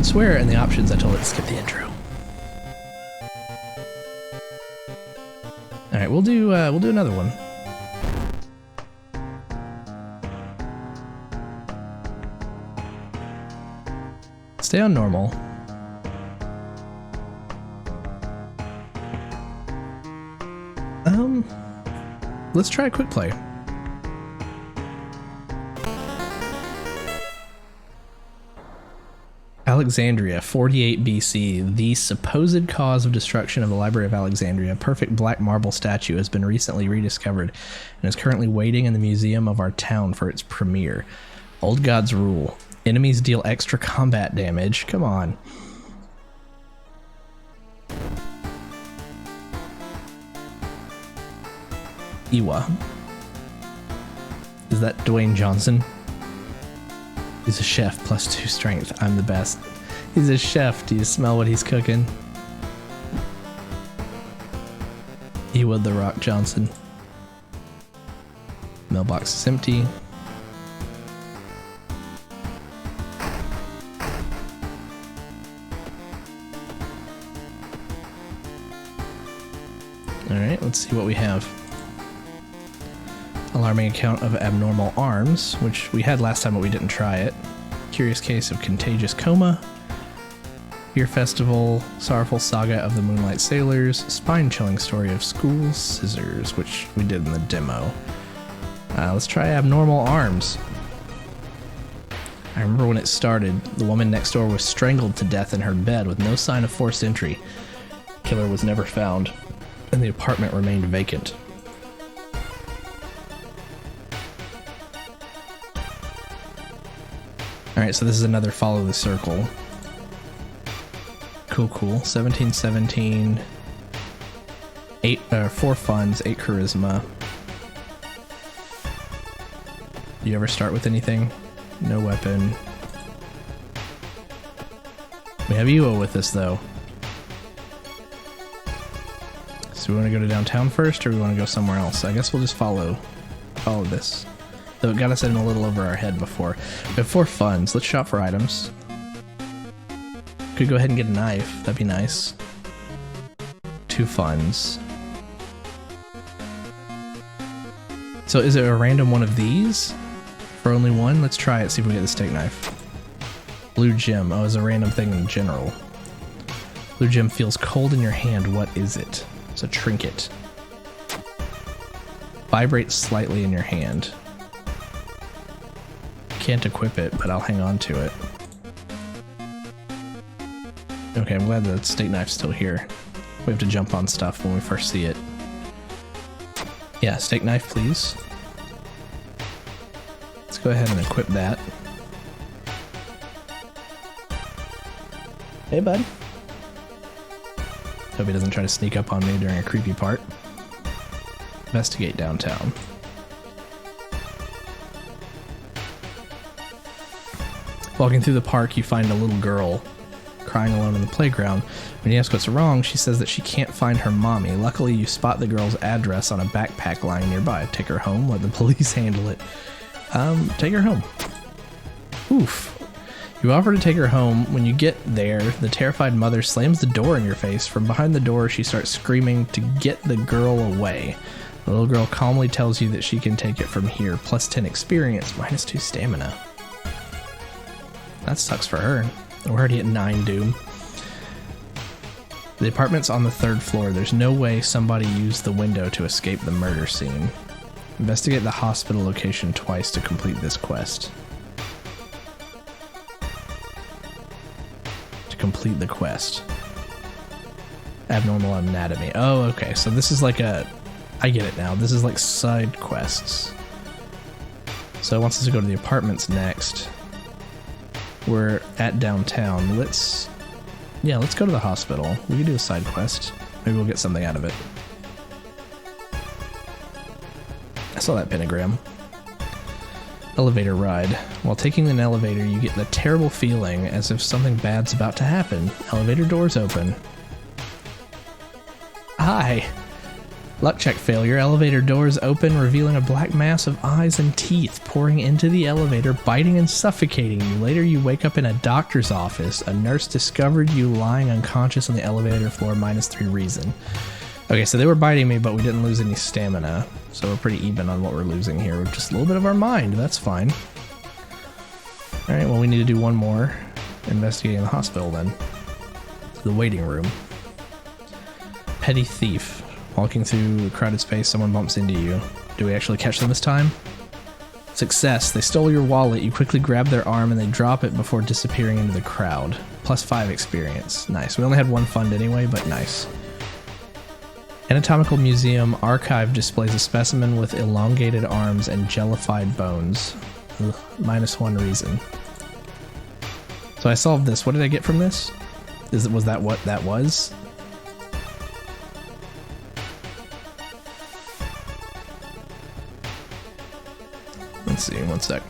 could swear in the options I told it to skip the intro. Alright, we'll do another one. Stay on normal. Let's try a quick play. Alexandria, 48 BC. The supposed cause of destruction of the Library of Alexandria, a perfect black marble statue, has been recently rediscovered and is currently waiting in the museum of our town for its premiere. Old gods rule. Enemies deal extra combat damage. Come on. Iwa. Is that Dwayne Johnson? He's a chef, +2 strength. I'm the best. He's a chef. Do you smell what he's cooking? Iwa the Rock Johnson. Mailbox is empty. Alright, let's see what we have. Alarming account of abnormal arms, which we had last time but we didn't try it. Curious case of contagious coma. Beer festival, sorrowful saga of the Moonlight Sailors, spine-chilling story of school scissors, which we did in the demo. Let's try abnormal arms. I remember when it started, the woman next door was strangled to death in her bed with no sign of forced entry. Killer was never found, and the apartment remained vacant. Alright, so this is another follow the circle. Cool. 1717. 4 funds, 8 charisma. Do you ever start with anything? No weapon. We have Iwo with us though. So we want to go to downtown first, or we want to go somewhere else? I guess we'll just follow this. Though it got us in a little over our head before. We have 4 funds. Let's shop for items. Could go ahead and get a knife. That'd be nice. 2 funds. So is it a random one of these? For only 1? Let's try it, see if we get the steak knife. Blue gem. Oh, it's a random thing in general. Blue gem feels cold in your hand. What is it? It's a trinket. Vibrates slightly in your hand. Can't equip it, but I'll hang on to it. Okay, I'm glad the steak knife's still here. We have to jump on stuff when we first see it. Yeah, steak knife, please. Let's go ahead and equip that. Hey, bud. Hope he doesn't try to sneak up on me during a creepy part. Investigate downtown. Walking through the park, you find a little girl crying alone in the playground. When you ask what's wrong, she says that she can't find her mommy. Luckily, you spot the girl's address on a backpack lying nearby. Take her home, let the police handle it. Take her home. Oof. You offer to take her home. When you get there, the terrified mother slams the door in your face. From behind the door, she starts screaming to get the girl away. The little girl calmly tells you that she can take it from here. +10 experience, -2 stamina. That sucks for her. We're already at 9 doom. The apartment's on the 3rd floor. There's no way somebody used the window to escape the murder scene. Investigate the hospital location twice to complete this quest. To complete the quest. Abnormal anatomy. Oh, okay. So this is like a... I get it now. This is like side quests. So it wants us to go to the apartments next. We're at downtown. Let's go to the hospital. We can do a side quest. Maybe we'll get something out of it. I saw that pentagram. Elevator ride. While taking an elevator, you get the terrible feeling as if something bad's about to happen. Elevator doors open. Hi. Luck check failure. Elevator doors open, revealing a black mass of eyes and teeth pouring into the elevator, biting and suffocating you. Later, you wake up in a doctor's office. A nurse discovered you lying unconscious on the elevator floor, -3 reason. Okay, so they were biting me, but we didn't lose any stamina. So we're pretty even on what we're losing here. Just a little bit of our mind. That's fine. Alright, well, we need to do one more. Investigating the hospital, then. The waiting room. Petty thief. Walking through a crowded space, someone bumps into you. Do we actually catch them this time? Success. They stole your wallet. You quickly grab their arm and they drop it before disappearing into the crowd. +5 experience. Nice. We only had one fund anyway, but nice. Anatomical Museum Archive displays a specimen with elongated arms and jellified bones. Ugh, -1 reason. So I solved this. What did I get from this? Was that what that was? Let's see, one sec.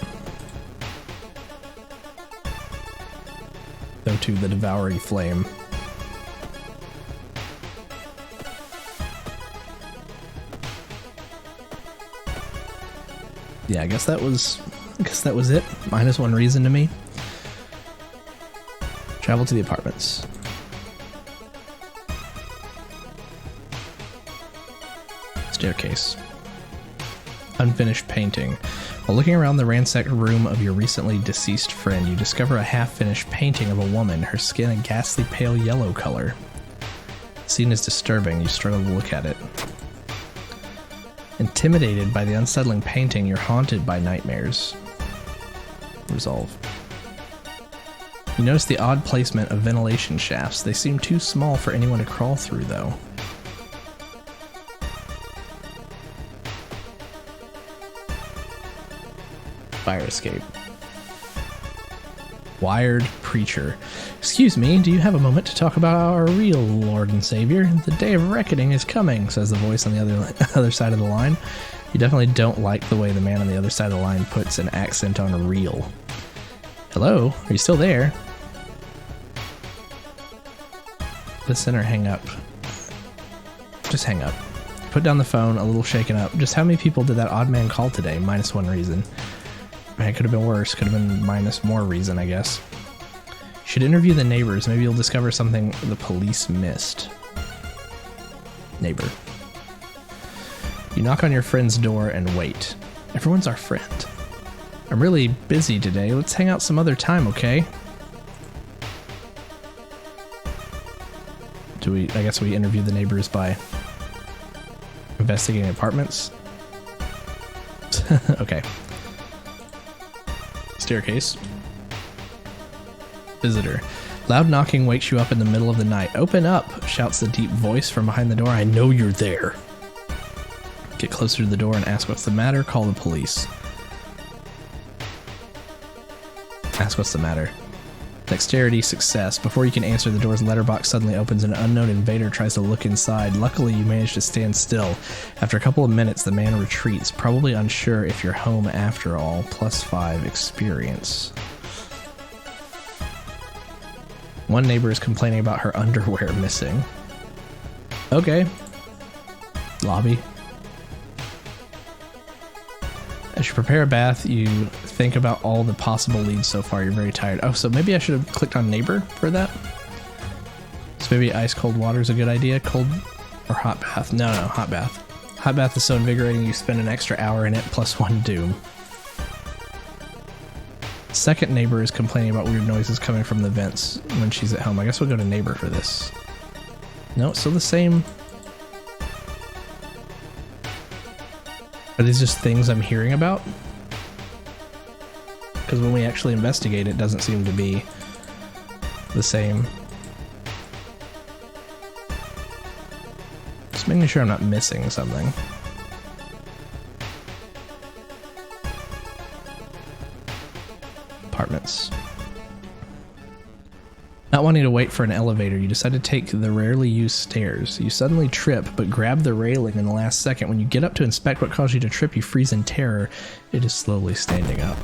Go to the Devouring Flame. Yeah, I guess that was it. -1 reason to me. Travel to the apartments. Staircase. Unfinished painting. While looking around the ransacked room of your recently deceased friend, you discover a half-finished painting of a woman, her skin a ghastly pale yellow color. The scene is disturbing. You struggle to look at it. Intimidated by the unsettling painting, you're haunted by nightmares. Resolve. You notice the odd placement of ventilation shafts. They seem too small for anyone to crawl through, though. Fire escape. Wired preacher. Excuse me, do you have a moment to talk about our real Lord and Savior? The day of reckoning is coming, says the voice on the other side of the line. You definitely don't like the way the man on the other side of the line puts an accent on real. Hello? Are you still there? Listen or hang up? Just hang up. Put down the phone, a little shaken up. Just how many people did that odd man call today? -1 reason. It could have been worse. Could have been -more reason, I guess. Should interview the neighbors. Maybe you'll discover something the police missed. Neighbor. You knock on your friend's door and wait. Everyone's our friend. I'm really busy today. Let's hang out some other time, okay? I guess we interview the neighbors by investigating apartments? Okay. Staircase. Visitor. Loud knocking wakes you up in the middle of the night. Open up, shouts the deep voice from behind the door. I know you're there. Get closer to the door and ask what's the matter. Call the police. Ask what's the matter. Dexterity, success. Before you can answer, the door's letterbox suddenly opens and an unknown invader tries to look inside. Luckily, you manage to stand still. After a couple of minutes, the man retreats, probably unsure if you're home after all. +5 experience. One neighbor is complaining about her underwear missing. Okay. Lobby. As you prepare a bath, you think about all the possible leads so far. You're very tired. Oh, so maybe I should have clicked on neighbor for that? So maybe ice cold water is a good idea? Cold or hot bath? No, hot bath. Hot bath is so invigorating you spend an extra hour in it, +1 doom. Second neighbor is complaining about weird noises coming from the vents when she's at home. I guess we'll go to neighbor for this. No, it's still the same. Are these just things I'm hearing about? Because when we actually investigate, it doesn't seem to be the same. Just making sure I'm not missing something. Apartments. Not wanting to wait for an elevator, you decide to take the rarely used stairs. You suddenly trip, but grab the railing in the last second. When you get up to inspect what caused you to trip, you freeze in terror. It is slowly standing up.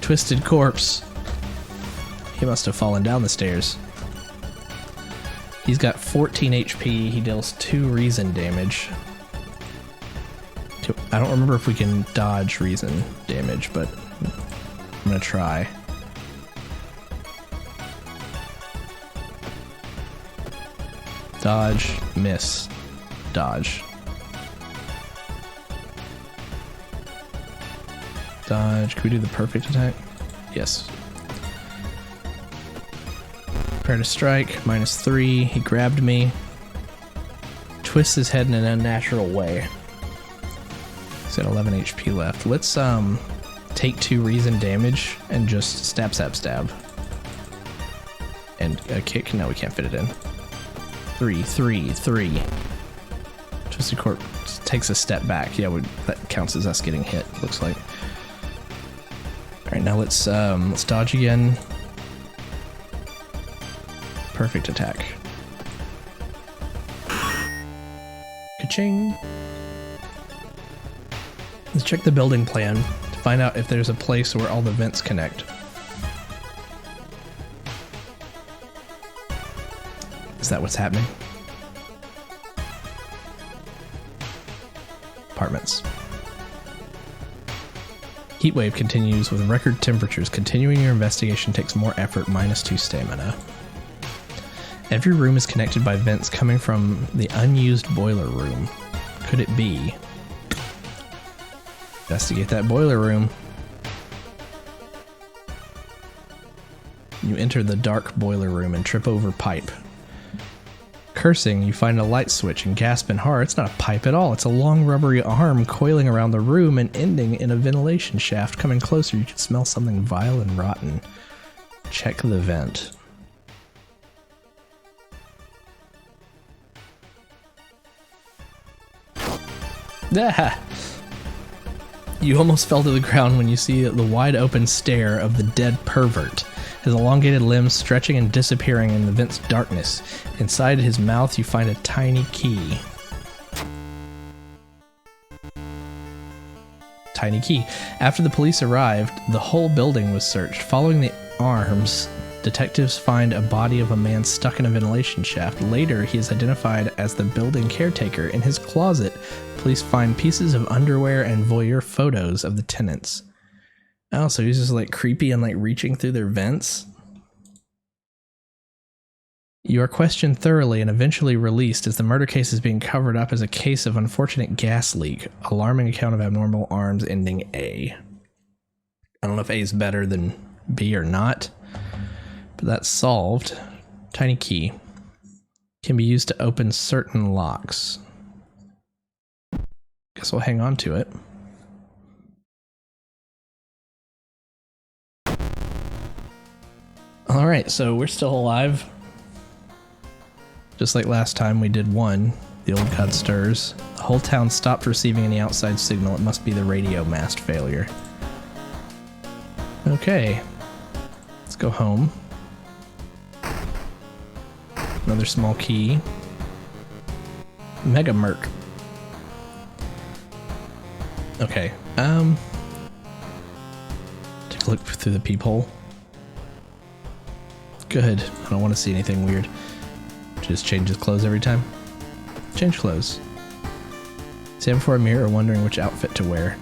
Twisted corpse. He must have fallen down the stairs. He's got 14 HP. He deals 2 reason damage. I don't remember if we can dodge reason damage, but I'm gonna try. Dodge, miss, dodge. Dodge. Can we do the perfect attack? Yes. Prepare to strike, -3. He grabbed me. Twists his head in an unnatural way. He's got 11 HP left. Let's take 2 reason damage and just stab, stab, stab. And a kick. No, we can't fit it in. 3, 3, 3. Twisted Corpse takes a step back. Yeah, that counts as us getting hit, looks like. Alright, now let's dodge again. Perfect attack. Ka-ching! Let's check the building plan to find out if there's a place where all the vents connect. Is that what's happening? Apartments. Heatwave continues with record temperatures. Continuing your investigation takes more effort, -2 stamina. Every room is connected by vents coming from the unused boiler room. Could it be? Investigate that boiler room. You enter the dark boiler room and trip over pipe. Cursing, you find a light switch and gasp in horror. It's not a pipe at all. It's a long rubbery arm coiling around the room and ending in a ventilation shaft. Coming closer, you can smell something vile and rotten. Check the vent. Ah! You almost fell to the ground when you see the wide open stare of the dead pervert. His elongated limbs stretching and disappearing in the vent's darkness. Inside his mouth you find a tiny key. Tiny key. After the police arrived, the whole building was searched. Following the arms, detectives find a body of a man stuck in a ventilation shaft. Later, he is identified as the building caretaker. In his closet, police find pieces of underwear and voyeur photos of the tenants. Oh, so he's just like creepy and like reaching through their vents? You are questioned thoroughly and eventually released as the murder case is being covered up as a case of unfortunate gas leak. Alarming account of abnormal arms ending A. I don't know if A is better than B or not, but that's solved. Tiny key. Can be used to open certain locks. Guess we'll hang on to it. Alright, so we're still alive. Just like last time, we did 1. The old cut stirs. The whole town stopped receiving any outside signal. It must be the radio mast failure. Okay. Let's go home. Another small key. Mega Merc. Okay. Take a look through the peephole. Good. I don't want to see anything weird. Just change his clothes every time. Change clothes. Stand before a mirror wondering which outfit to wear.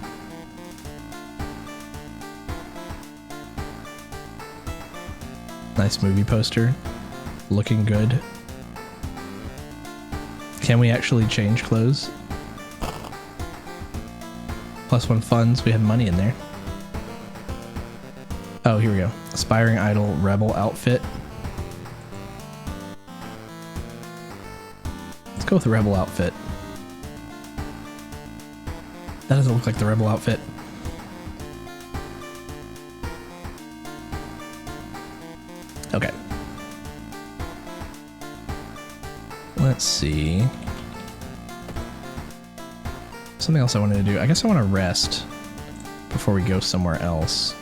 Nice movie poster. Looking good. Can we actually change clothes? +1 funds. We have money in there. Oh, here we go. Aspiring Idol Rebel outfit. Let's go with the Rebel outfit. That doesn't look like the Rebel outfit. Okay. Let's see. Something else I wanted to do. I guess I want to rest before we go somewhere else.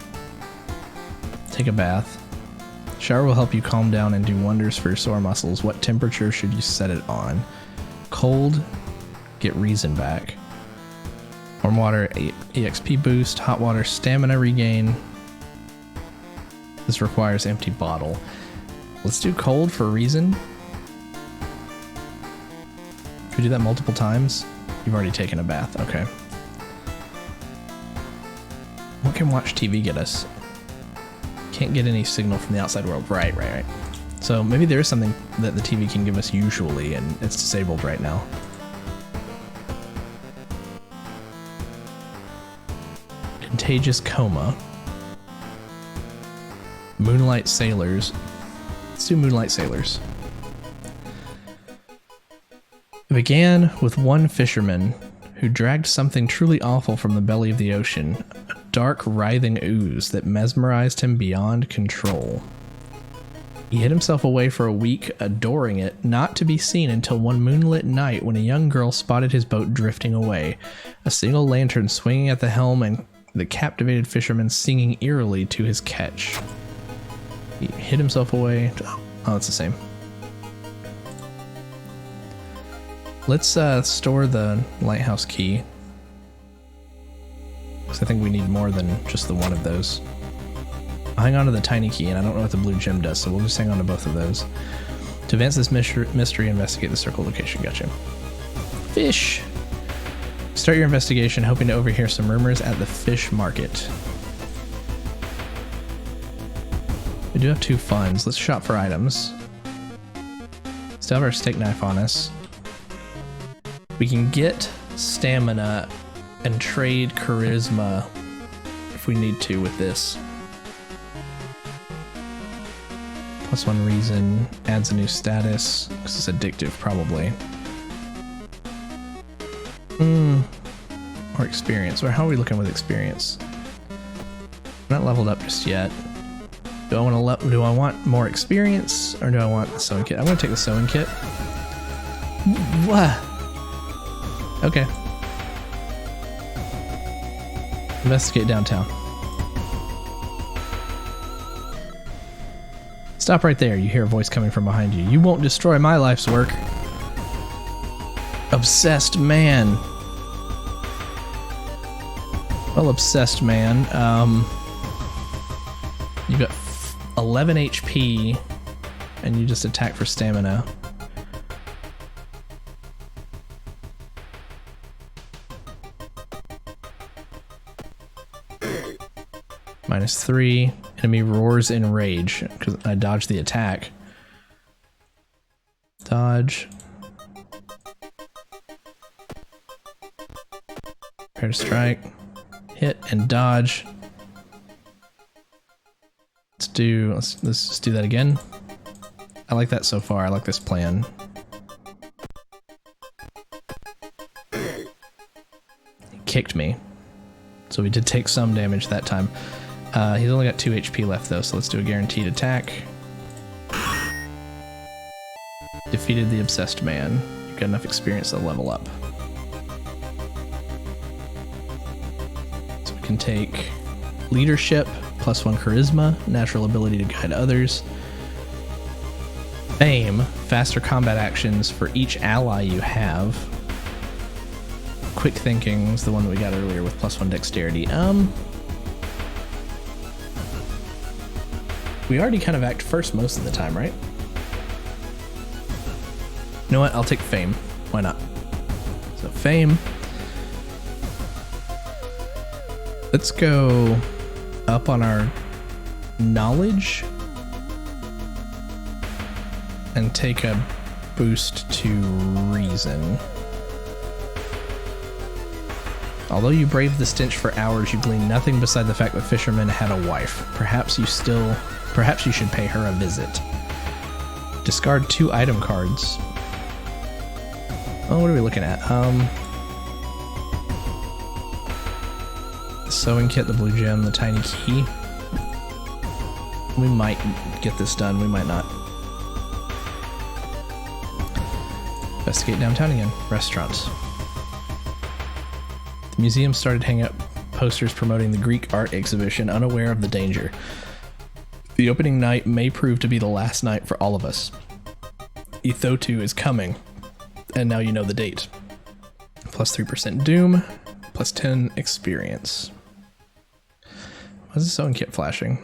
Take a bath. Shower will help you calm down and do wonders for your sore muscles. What temperature should you set it on? Cold, get reason back. Warm water, EXP boost. Hot water, stamina regain. This requires empty bottle. Let's do cold for reason. we do that multiple times? You've already taken a bath. Okay. What can watch TV get us? Can't get any signal from the outside world. Right. So maybe there is something that the TV can give us usually, and it's disabled right now. Contagious coma. Moonlight sailors. Let's do moonlight sailors. It began with one fisherman who dragged something truly awful from the belly of the ocean, a dark, writhing ooze that mesmerized him beyond control. He hid himself away for a week, adoring it, not to be seen until one moonlit night when a young girl spotted his boat drifting away, a single lantern swinging at the helm and the captivated fisherman singing eerily to his catch. He hid himself away. Oh, it's the same. Let's store the lighthouse key, because I think we need more than just the one of those. I'll hang on to the tiny key, and I don't know what the blue gem does, so we'll just hang on to both of those. To advance this mystery, investigate the circle location. Gotcha. Fish! Start your investigation, hoping to overhear some rumors at the fish market. We do have 2 funds. Let's shop for items. Still have our steak knife on us. We can get stamina and trade charisma if we need to with this. +1 reason, adds a new status, because it's addictive probably. Or experience, or how are we looking with experience? Not leveled up just yet. Do I want more experience, or do I want the sewing kit? I'm gonna take the sewing kit. What? Okay. Investigate downtown. Stop right there. You hear a voice coming from behind you. You won't destroy my life's work. Obsessed man. Well, obsessed man. You got 11 HP, and you just attack for stamina. -3. Enemy roars in rage because I dodged the attack. Dodge. Prepare to strike. Hit and dodge. Let's just do that again. I like that so far. I like this plan. He kicked me, so we did take some damage that time. He's only got 2 HP left though, so let's do a guaranteed attack. Defeated the obsessed man. You've got enough experience to level up. So we can take leadership, +1 charisma, natural ability to guide others. Fame, faster combat actions for each ally you have. Quick thinking is the one that we got earlier with +1 dexterity. We already kind of act first most of the time, right? You know what? I'll take fame. Why not? So fame. Let's go up on our knowledge and take a boost to reason. Although you braved the stench for hours, you gleaned nothing beside the fact that fisherman had a wife. Perhaps you should pay her a visit. Discard 2 item cards. Oh, what are we looking at? The sewing kit, the blue gem, the tiny key. We might get this done, we might not. Investigate downtown again. Restaurants. The museum started hanging up posters promoting the Greek art exhibition, unaware of the danger. The opening night may prove to be the last night for all of us. Ethotu is coming, and now you know the date. +3% doom, +10 experience. Why is the sewing kit flashing?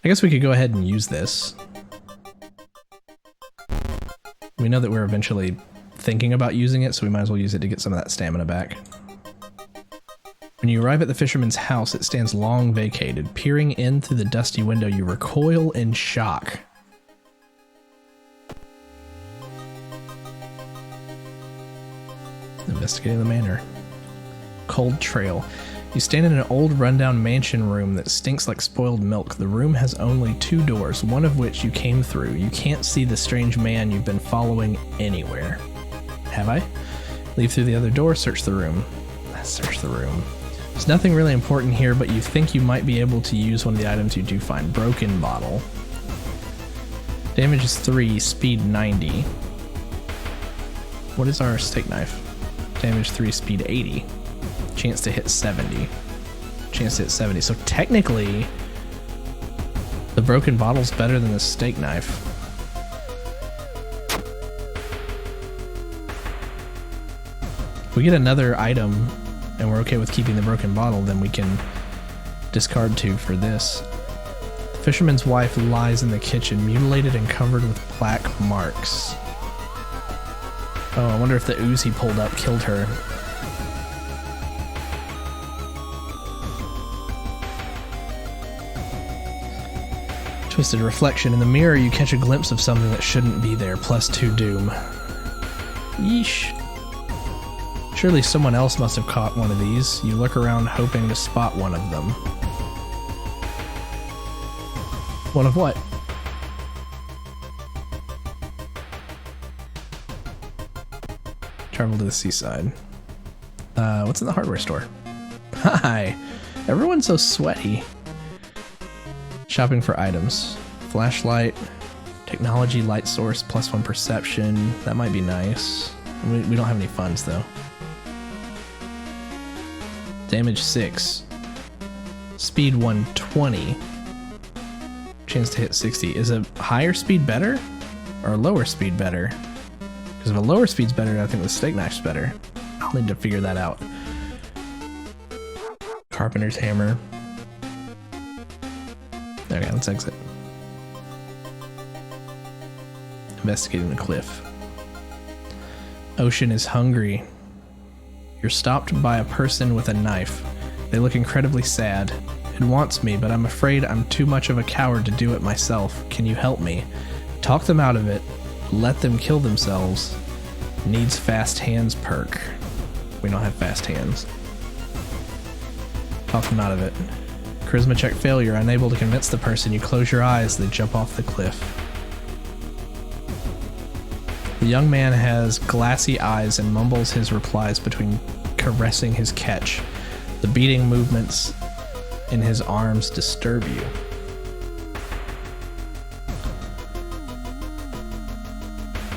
I guess we could go ahead and use this. We know that we're eventually thinking about using it, so we might as well use it to get some of that stamina back. When you arrive at the fisherman's house, it stands long vacated. Peering in through the dusty window, you recoil in shock. Investigating the manor. Cold trail. You stand in an old rundown mansion room that stinks like spoiled milk. The room has only 2 doors, one of which you came through. You can't see the strange man you've been following anywhere. Have I? Leave through the other door, search the room. Search the room. There's nothing really important here, but you think you might be able to use one of the items you do find. Broken bottle. Damage is 3, speed 90. What is our steak knife? Damage 3, speed 80. Chance to hit 70. Chance to hit 70. So technically, the broken bottle's better than the steak knife. If we get another item and we're okay with keeping the broken bottle, then we can discard 2 for this. The fisherman's wife lies in the kitchen, mutilated and covered with black marks. Oh, I wonder if the ooze he pulled up killed her. Twisted reflection. In the mirror, you catch a glimpse of something that shouldn't be there. +2 doom. Yeesh. Surely someone else must have caught one of these. You look around hoping to spot one of them. One of what? Travel to the seaside. What's in the hardware store? Hi. Everyone's so sweaty. Shopping for items. Flashlight. Technology light source +1 perception. That might be nice. We don't have any funds though. Damage 6. Speed 120. Chance to hit 60. Is a higher speed better? Or a lower speed better? Because if a lower speed's better, I think the steak knife's better. I'll need to figure that out. Carpenter's hammer. Okay, let's exit. Investigating the cliff. Ocean is hungry. You're stopped by a person with a knife. They look incredibly sad. It wants me, but I'm afraid I'm too much of a coward to do it myself. Can you help me? Talk them out of it. Let them kill themselves. Needs fast hands perk. We don't have fast hands. Talk them out of it. Charisma check failure. Unable to convince the person. You close your eyes. They jump off the cliff. The young man has glassy eyes and mumbles his replies between caressing his catch. The beating movements in his arms disturb you.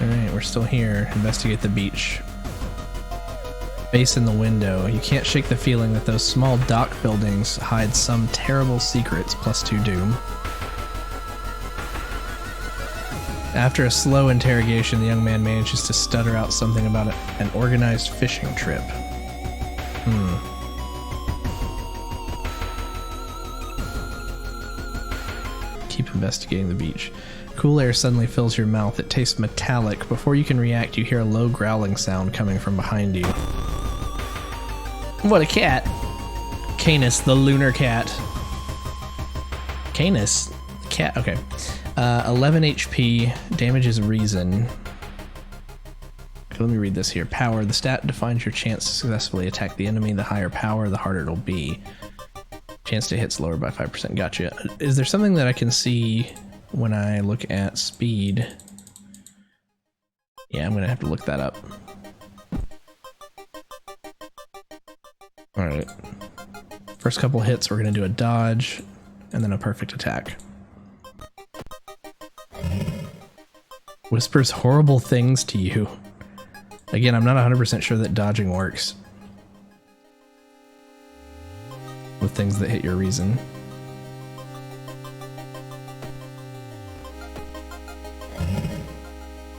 Alright, we're still here. Investigate the beach. Face in the window. You can't shake the feeling that those small dock buildings hide some terrible secrets. +2 doom. After a slow interrogation, the young man manages to stutter out something about an organized fishing trip. Keep investigating the beach. Cool air suddenly fills your mouth. It tastes metallic. Before you can react, you hear a low growling sound coming from behind you. What a cat! Canis, the lunar cat. Canis? Cat, okay. 11 HP, damage is reason. Okay, let me read this here. Power, the stat defines your chance to successfully attack the enemy. The higher power, the harder it'll be. Chance to hit's lower by 5%. Gotcha. Is there something that I can see when I look at speed? Yeah, I'm gonna have to look that up. Alright. First couple hits, we're gonna do a dodge, and then a perfect attack. Whispers horrible things to you. Again, I'm not 100% sure that dodging works with things that hit your reason.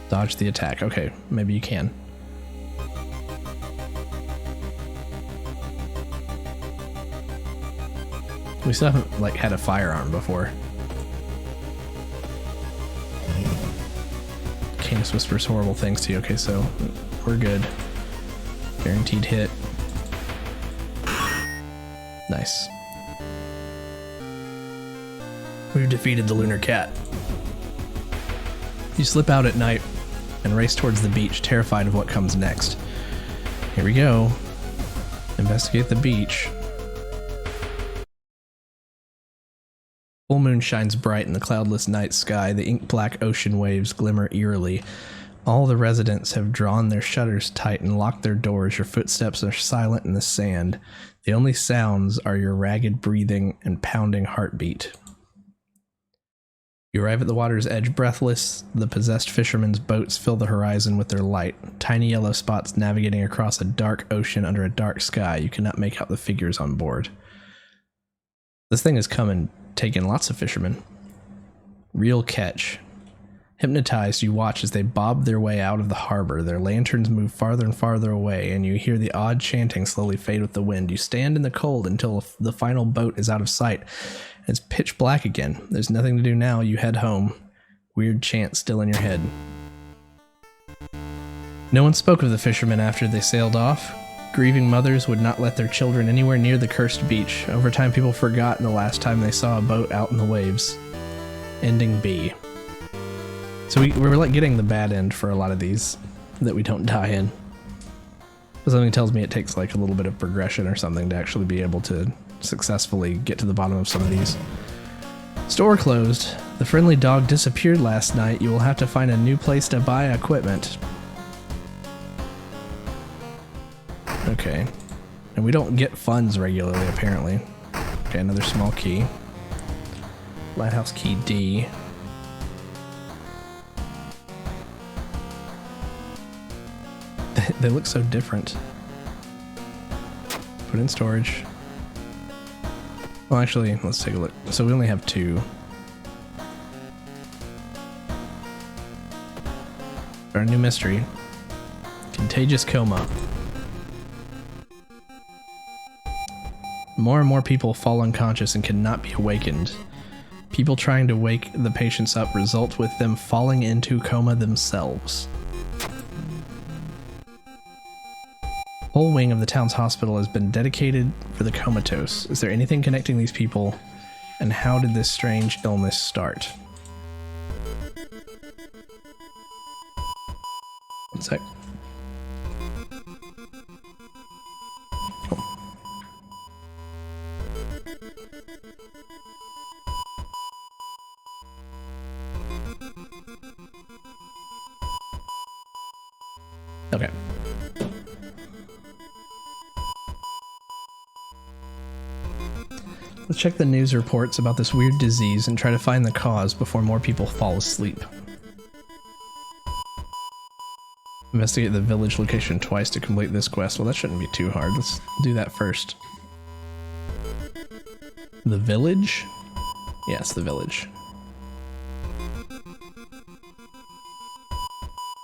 Dodge the attack. Okay, maybe you can. We still haven't, like, had a firearm before. penis whispers horrible things to you. Okay, so we're good. Guaranteed hit. Nice. We've defeated the lunar cat. You slip out at night and race towards the beach, terrified of what comes next. Here we go. Investigate the beach. Full moon shines bright in the cloudless night sky. The ink-black ocean waves glimmer eerily. All the residents have drawn their shutters tight and locked their doors. Your footsteps are silent in the sand. The only sounds are your ragged breathing and pounding heartbeat. You arrive at the water's edge breathless. The possessed fishermen's boats fill the horizon with their light. Tiny yellow spots navigating across a dark ocean under a dark sky. You cannot make out the figures on board. This thing has come and taken lots of fishermen. Real catch. Hypnotized, you watch as they bob their way out of the harbor. Their lanterns move farther and farther away, and you hear the odd chanting slowly fade with the wind. You stand in the cold until the final boat is out of sight. It's pitch black again. There's nothing to do now. You head home. Weird chant still in your head. No one spoke of the fishermen after they sailed off. Grieving mothers would not let their children anywhere near the cursed beach. Over time, people forgot the last time they saw a boat out in the waves. Ending B. So we're like getting the bad end for a lot of these that we don't die in. Something tells me it takes like a little bit of progression or something to actually be able to successfully get to the bottom of some of these. Store closed. The friendly dog disappeared last night. You will have to find a new place to buy equipment. Okay. And we don't get funds regularly, apparently. Okay, another small key. Lighthouse key D. They look so different. Put in storage. Well, actually, let's take a look. So we only have two. Our new mystery. Contagious coma. More and more people fall unconscious and cannot be awakened. People trying to wake the patients up result with them falling into coma themselves. Whole wing of the town's hospital has been dedicated for the comatose. Is there anything connecting these people? And how did this strange illness start? One sec. Oh. Okay. Let's check the news reports about this weird disease and try to find the cause before more people fall asleep. Investigate the village location twice to complete this quest. Well, that shouldn't be too hard. Let's do that first. The village? Yes, the village.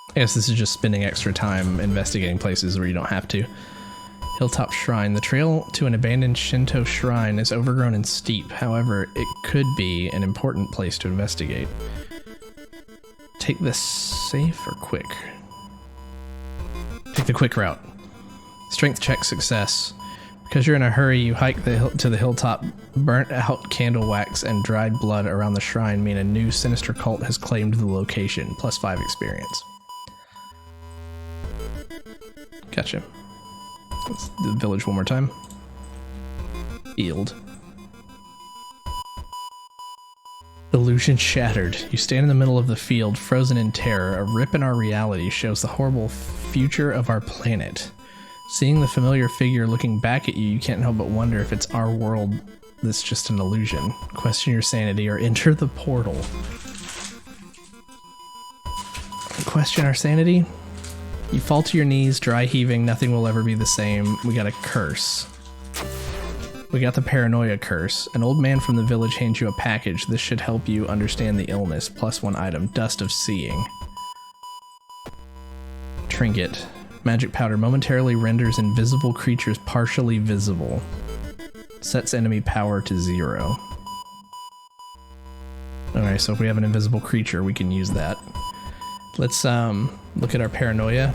I guess this is just spending extra time investigating places where you don't have to. Hilltop Shrine. The trail to an abandoned Shinto shrine is overgrown and steep. However, it could be an important place to investigate. Take the safe or quick? Take the quick route. Strength check success. Because you're in a hurry, you hike to the hilltop. Burnt out candle wax and dried blood around the shrine mean a new sinister cult has claimed the location. +5 experience. Gotcha. Let's do the village one more time. Field. Illusion shattered. You stand in the middle of the field, frozen in terror. A rip in our reality shows the horrible future of our planet. Seeing the familiar figure looking back at you, you can't help but wonder if it's our world that's just an illusion. Question your sanity or enter the portal. Question our sanity? You fall to your knees, dry heaving, nothing will ever be the same. We got a curse. We got the paranoia curse. An old man from the village hands you a package. This should help you understand the illness. +1 item, dust of seeing. Trinket. Magic powder momentarily renders invisible creatures partially visible. Sets enemy power to 0. Alright, so if we have an invisible creature, we can use that. Let's look at our paranoia.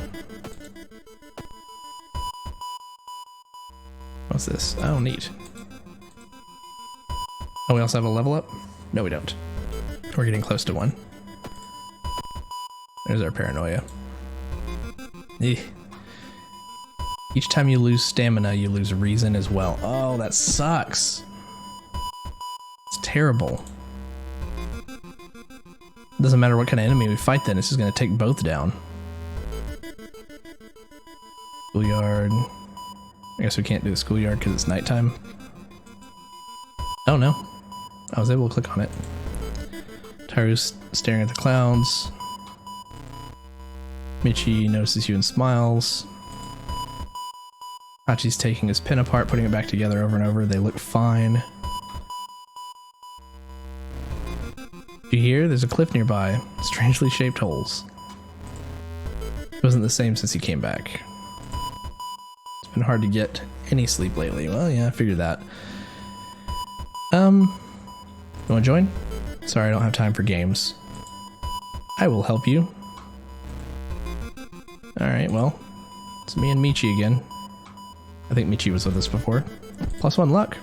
What's this? Oh, neat. Oh, we also have a level up? No, we don't. We're getting close to one. There's our paranoia. Eeh. Each time you lose stamina, you lose reason as well. Oh, that sucks. It's terrible. Doesn't matter what kind of enemy we fight then, it's just gonna take both down. Schoolyard. I guess we can't do the schoolyard because it's nighttime. Oh no. I was able to click on it. Taru's staring at the clouds. Michi notices you and smiles. Hachi's taking his pin apart, putting it back together over and over. They look fine. You hear? There's a cliff nearby. Strangely shaped holes. It wasn't the same since he came back. It's been hard to get any sleep lately. Well, yeah, I figured that. You wanna join? Sorry, I don't have time for games. I will help you. Alright, well, it's me and Michi again. I think Michi was with us before. +1 luck.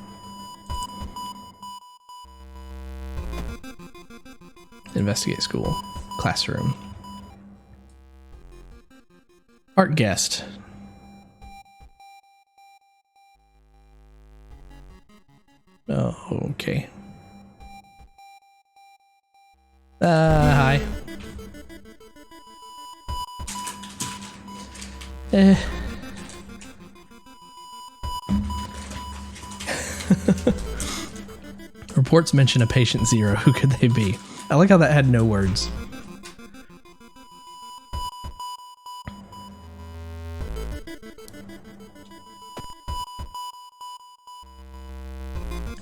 Investigate school. Classroom. Art guest. Oh, okay. Hi. Reports mention a patient 0. Who could they be? I like how that had no words.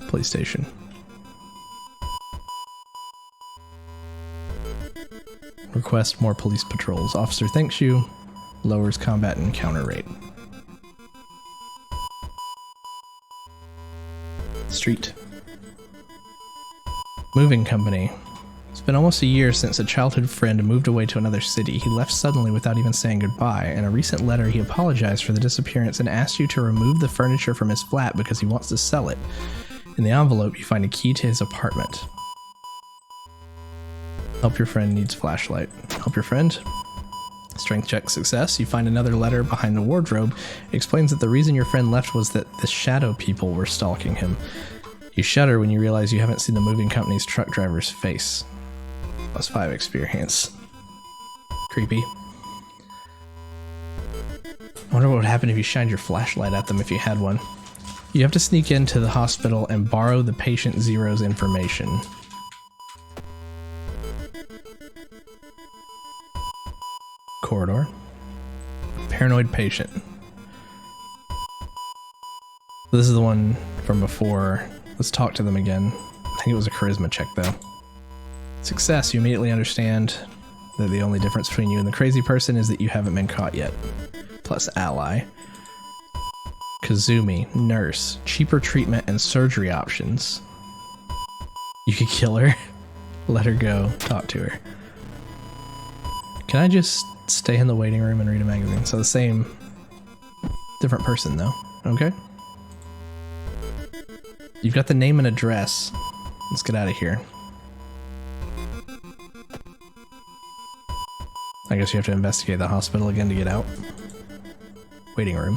Police station. Request more police patrols. Officer thanks you. Lowers combat encounter rate. Street. Moving company. It's been almost a year since a childhood friend moved away to another city. He left suddenly without even saying goodbye. In a recent letter, he apologized for the disappearance and asked you to remove the furniture from his flat because he wants to sell it. In the envelope, you find a key to his apartment. Help your friend needs flashlight. Help your friend. Strength check success. You find another letter behind the wardrobe. It explains that the reason your friend left was that the shadow people were stalking him. You shudder when you realize you haven't seen the moving company's truck driver's face. +5 experience. Creepy. I wonder what would happen if you shined your flashlight at them if you had one. You have to sneak into the hospital and borrow the patient 0's information. Corridor. Paranoid patient. This is the one from before. Let's talk to them again. I think it was a charisma check though. Success. You immediately understand that the only difference between you and the crazy person is that you haven't been caught yet. Plus ally. Kazumi. Nurse. Cheaper treatment and surgery options. You could kill her. Let her go. Talk to her. Can I just stay in the waiting room and read a magazine? So the same, different person though. Okay. You've got the name and address. Let's get out of here. I guess you have to investigate the hospital again to get out. Waiting room.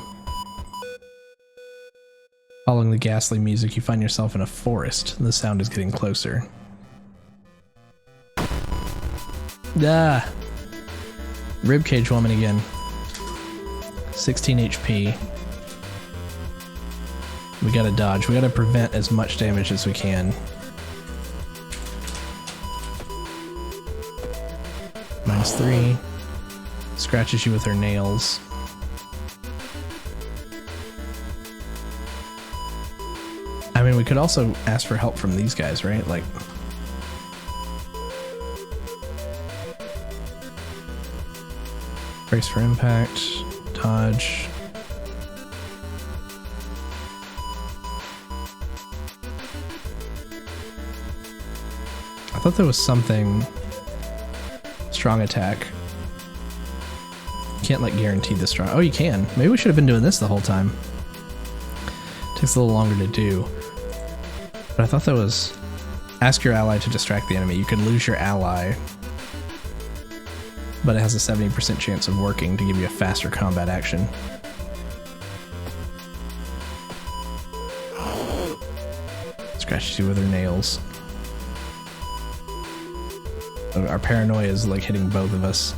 Following the ghastly music, you find yourself in a forest. The sound is getting closer. Ah! Ribcage woman again. 16 HP. We gotta dodge. We gotta prevent as much damage as we can. -3. Scratches you with her nails. I mean, we could also ask for help from these guys, right? Like... brace for impact. Dodge. I thought there was something... strong attack. can't like guarantee this strong. Oh, you can. Maybe we should have been doing this the whole time. Takes a little longer to do. But I thought that was... Ask your ally to distract the enemy. You could lose your ally, but it has a 70% chance of working to give you a faster combat action. Scratches you with her nails. Our paranoia is like hitting both of us.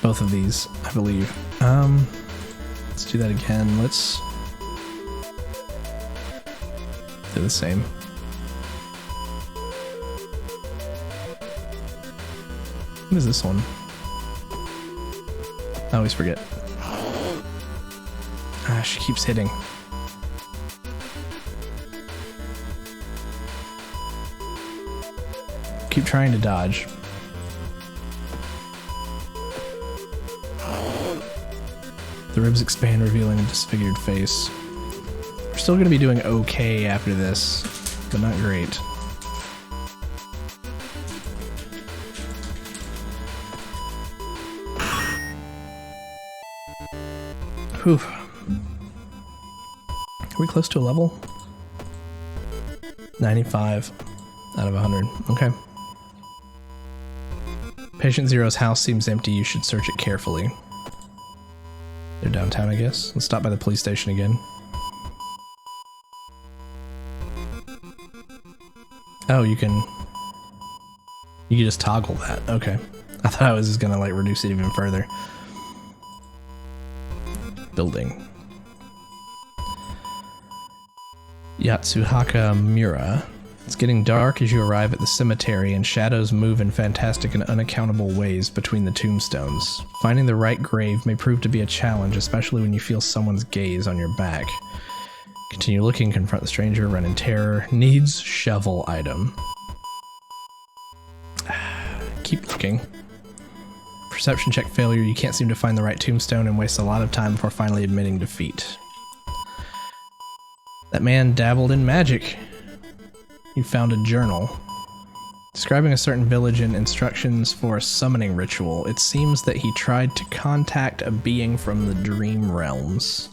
Both of these, I believe. Let's do that again. Let's do the same. What is this one? I always forget. Ah, she keeps hitting. Keep trying to dodge. The ribs expand, revealing a disfigured face. We're still going to be doing okay after this, but not great. Whew. Are we close to a level? 95 out of 100. Okay. Patient Zero's house seems empty. You should search it carefully. They're downtown, I guess. Let's stop by the police station again. Oh, you can just toggle that. Okay. I thought I was just gonna like reduce it even further. Building. Yatsuhaka Mura. It's getting dark as you arrive at the cemetery, and shadows move in fantastic and unaccountable ways between the tombstones. Finding the right grave may prove to be a challenge, especially when you feel someone's gaze on your back. Continue looking, confront the stranger, run in terror. Needs shovel item. Keep looking. Perception check failure. You can't seem to find the right tombstone and waste a lot of time before finally admitting defeat. That man dabbled in magic. You found a journal. Describing a certain village and instructions for a summoning ritual. It seems that he tried to contact a being from the dream realms.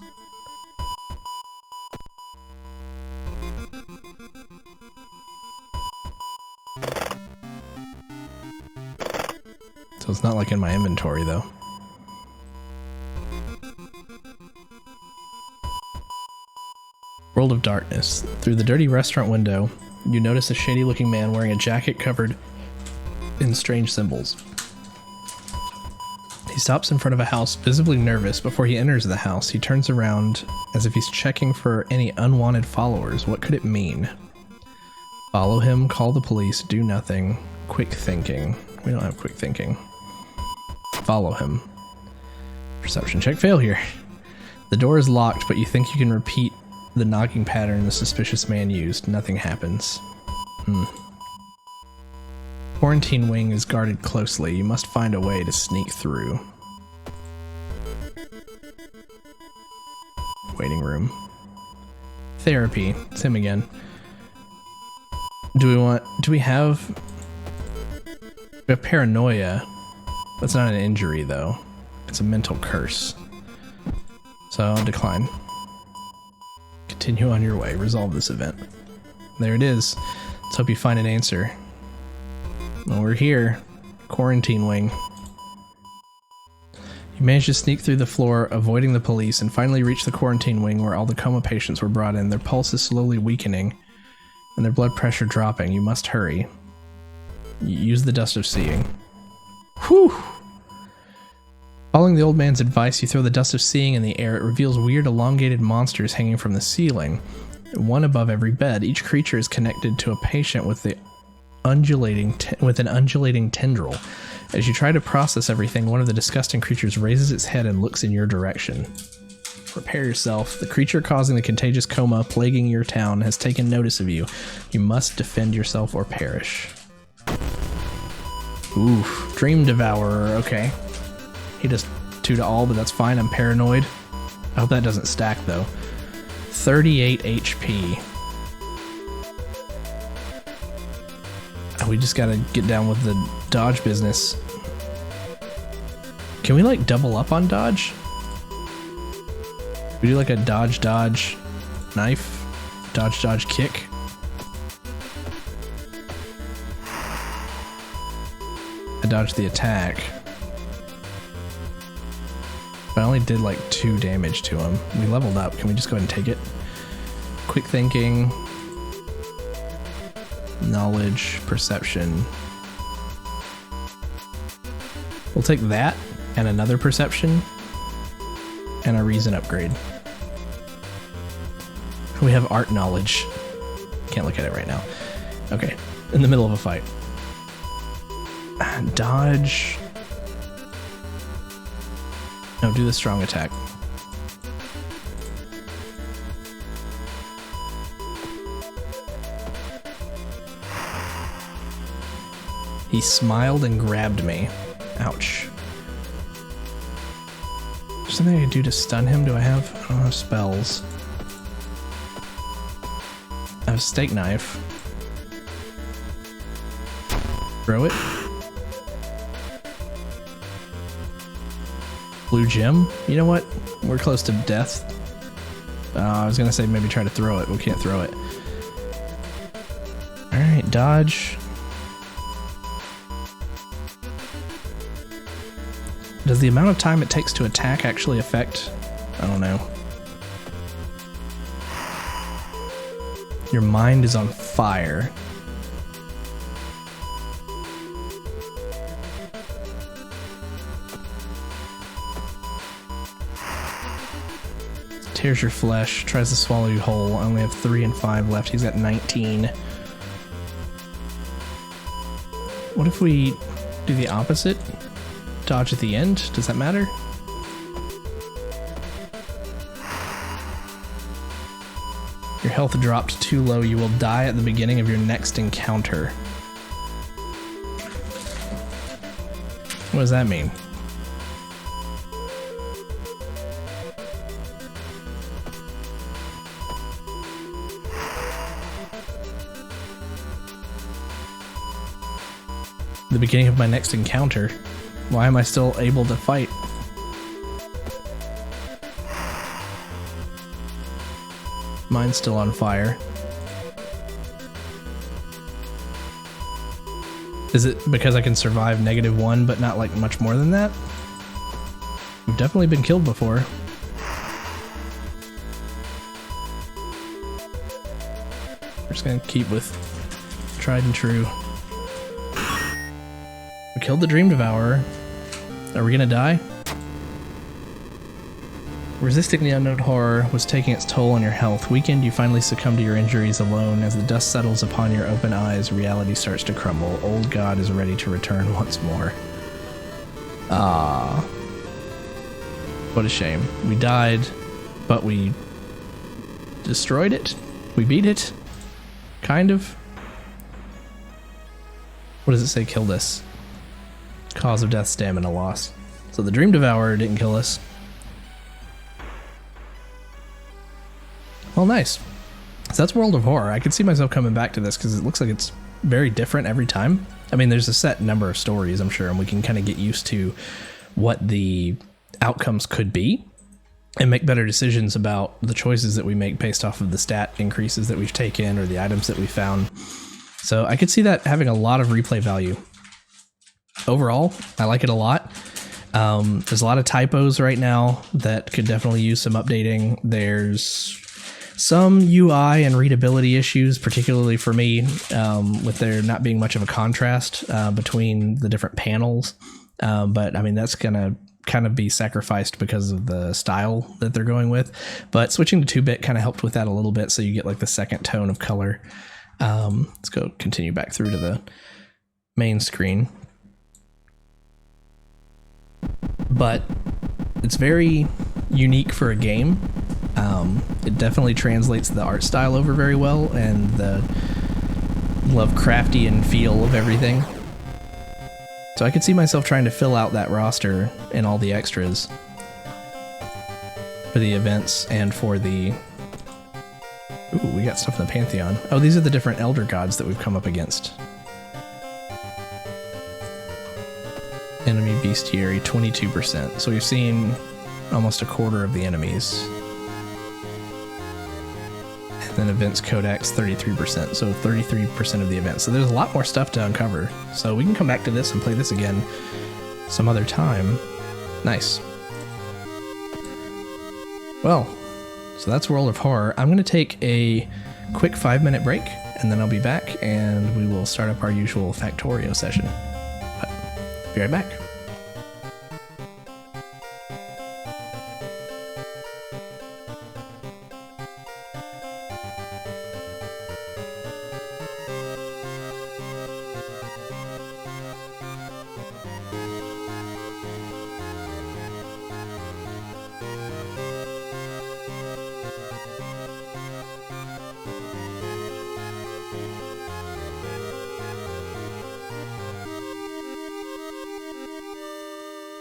So it's not like in my inventory though. World of Darkness. Through the dirty restaurant window, you notice a shady-looking man wearing a jacket covered in strange symbols. He stops in front of a house, visibly nervous. Before he enters the house, he turns around as if he's checking for any unwanted followers. What could it mean? Follow him, call the police, do nothing. Quick thinking. We don't have quick thinking. Follow him. Perception check failure. The door is locked, but you think you can repeat the knocking pattern the suspicious man used. Nothing happens. Quarantine wing is guarded closely. You must find a way to sneak through. Waiting room. Therapy. It's him again. Do we have paranoia? That's not an injury though. It's a mental curse. So I'll decline. Continue on your way. Resolve this event. There it is. Let's hope you find an answer. Well, we're here. Quarantine wing. You managed to sneak through the floor, avoiding the police, and finally reach the quarantine wing where all the coma patients were brought in. Their pulse is slowly weakening, and their blood pressure dropping. You must hurry. Use the dust of seeing. Whew! Following the old man's advice, you throw the dust of seeing in the air. It reveals weird elongated monsters hanging from the ceiling, one above every bed. Each creature is connected to a patient with an undulating tendril. As you try to process everything, one of the disgusting creatures raises its head and looks in your direction. Prepare yourself. The creature causing the contagious coma plaguing your town has taken notice of you. You must defend yourself or perish. Oof. Dream Devourer. Okay. He does 2 to all, but that's fine. I'm paranoid. I hope that doesn't stack, though. 38 HP. We just gotta get down with the dodge business. Can we like double up on dodge? We do like a dodge, dodge, knife, dodge, dodge, kick. I dodged the attack. But I only did like 2 damage to him. We leveled up. Can we just go ahead and take it? Quick thinking. Knowledge, perception. We'll take that and another perception and a reason upgrade. We have art knowledge. Can't look at it right now. Okay, in the middle of a fight. Dodge. No, do the strong attack. He smiled and grabbed me. Ouch. Is there something I can do to stun him? Do I have? I don't have spells. I have a steak knife. Throw it. Blue gem? You know what? We're close to death. I was gonna say maybe try to throw it. We can't throw it. Alright, dodge. Does the amount of time it takes to attack actually affect? I don't know. Your mind is on fire. Tears your flesh, tries to swallow you whole. I only have 3 and 5 left. He's got 19. What if we do the opposite? Dodge at the end? Does that matter? Your health dropped too low. You will die at the beginning of your next encounter. What does that mean? The beginning of my next encounter. Why am I still able to fight? Mine's still on fire. Is it because I can survive -1 but not like much more than that? We've definitely been killed before. We're just gonna keep with tried and true. We killed the Dream Devourer. Are we gonna die? Resisting the unknown horror was taking its toll on your health. Weakened, you finally succumb to your injuries alone. As the dust settles upon your open eyes, reality starts to crumble. Old God is ready to return once more. Ah. What a shame. We died, but we destroyed it? We beat it? Kind of? What does it say killed us? Cause of death, stamina loss. So the Dream Devourer didn't kill us. Well, nice. So that's World of Horror. I could see myself coming back to this because it looks like it's very different every time. I mean, there's a set number of stories, I'm sure, and we can kind of get used to what the outcomes could be and make better decisions about the choices that we make based off of the stat increases that we've taken or the items that we found. So I could see that having a lot of replay value. Overall, I like it a lot. There's a lot of typos right now that could definitely use some updating. There's some UI and readability issues, particularly for me, with there not being much of a contrast between the different panels. But I mean, that's going to kind of be sacrificed because of the style that they're going with. But switching to 2-bit kind of helped with that a little bit, so you get like the second tone of color. Let's go continue back through to the main screen. But it's very unique for a game. It definitely translates the art style over very well and the Lovecraftian feel of everything. So I could see myself trying to fill out that roster and all the extras for the events and for the... Ooh, we got stuff in the Pantheon. Oh, these are the different elder gods that we've come up against. Enemy bestiary, 22%. So we've seen almost a quarter of the enemies. And then events codex, 33%. So 33% of the events. So there's a lot more stuff to uncover. So we can come back to this and play this again some other time. Nice. Well, so that's World of Horror. I'm going to take a quick 5-minute break, and then I'll be back, and we will start up our usual Factorio session. But be right back.